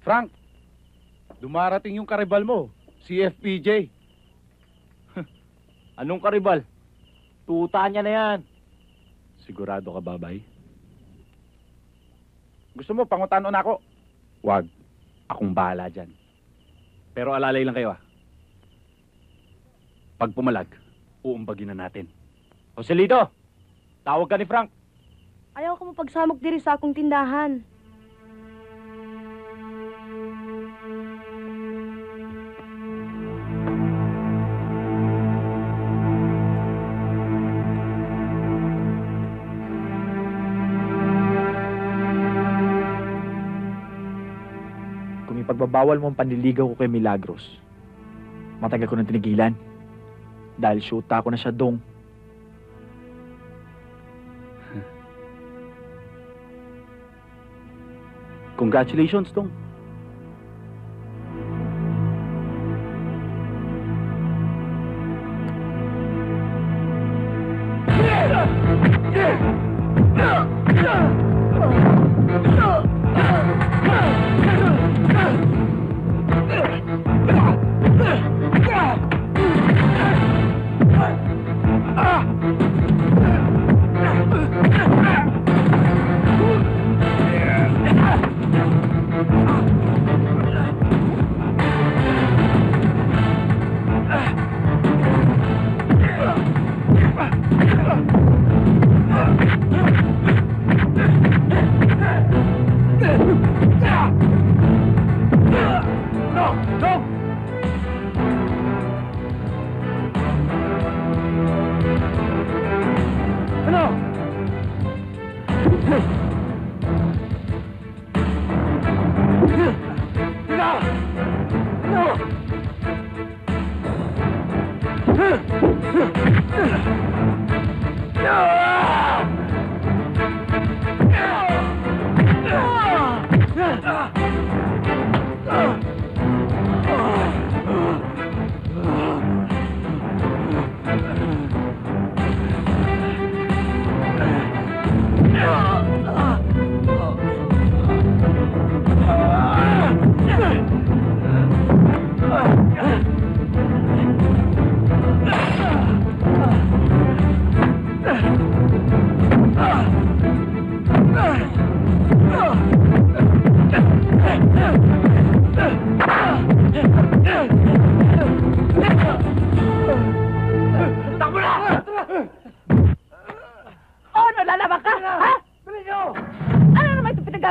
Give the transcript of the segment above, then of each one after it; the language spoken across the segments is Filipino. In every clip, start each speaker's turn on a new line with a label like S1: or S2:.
S1: Frank, dumarating yung karibal mo, si FPJ.
S2: Anong karibal? Tuta niya na yan.
S1: Sigurado ka, babay? Gusto mo, pangutano na ako? Wag. Akong bahala dyan. Pero alalay lang kayo, ah. Pag pumalag, uumbagin na natin.
S2: Joselito, tawag ka ni Frank.
S3: Ayaw ko mapagsamok diri sa akong tindahan.
S4: Kung ipagbabawal mo ang panliligaw ko kay Milagros, matagal ko nang tinigilan. Dahil shoota ko na siya dong.
S1: Congratulations, Dong.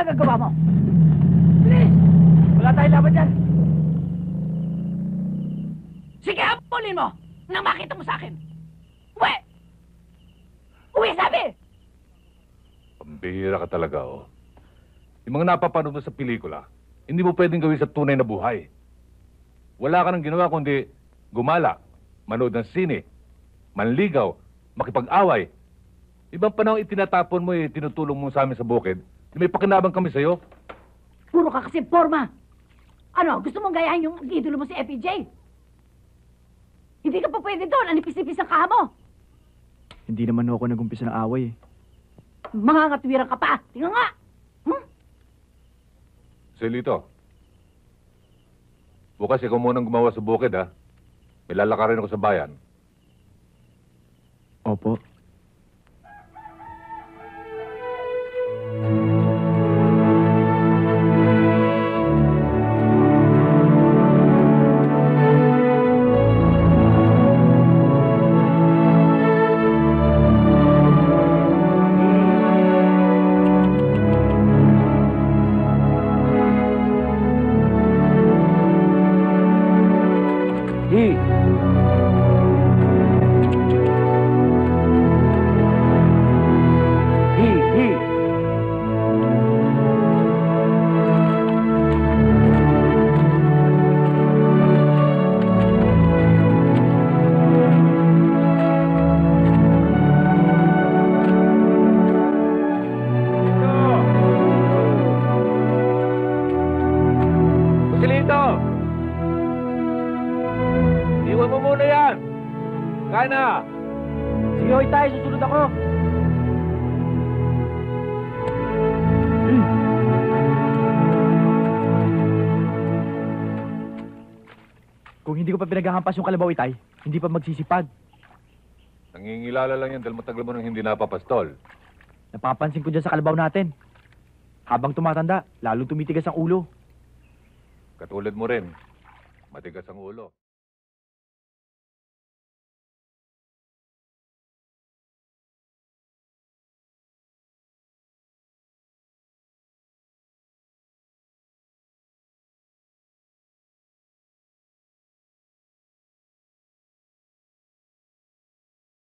S5: Gagawa mo? Please! Wala tayong laban dyan. Sige, habulin mo nang makita mo sa akin. Uwi! Uwi, sabi!
S6: Pambihira ka talaga, oh. Yung mga napapanood mo sa pelikula, hindi mo pwedeng gawin sa tunay na buhay. Wala ka nang ginawa kundi gumala, manood ng sine, manligaw, makipag-away. Ibang panahon itinatapon mo tinutulong mo sa amin sa bukid. May pakinabang kami sa'yo.
S5: Puro ka kasi forma. Ano, gusto mong gayahin yung idolo mo si FPJ? Hindi ka pa pwede doon. Anipis-nipis ang kaha mo.
S4: Hindi naman ako nag-umpisa ng away eh.
S5: Mga katwiran ka pa. Tingnan nga.
S6: Selito, bukas ikaw munang gumawa sa bukid, ha? May lalakarin ako sa bayan.
S4: Opo.
S6: Kana!
S2: Sige, hoy tayo. Susunod ako.
S4: hindi ko pa pinaghahampas yung kalabaw, Itay, hindi pa magsisipag.
S6: Nangingilala lang yan dahil matagal mo nang hindi napapastol.
S4: Napapansin ko dyan sa kalabaw natin. Habang tumatanda, lalo tumitigas ang ulo.
S6: Katulad mo rin. Matigas ang ulo.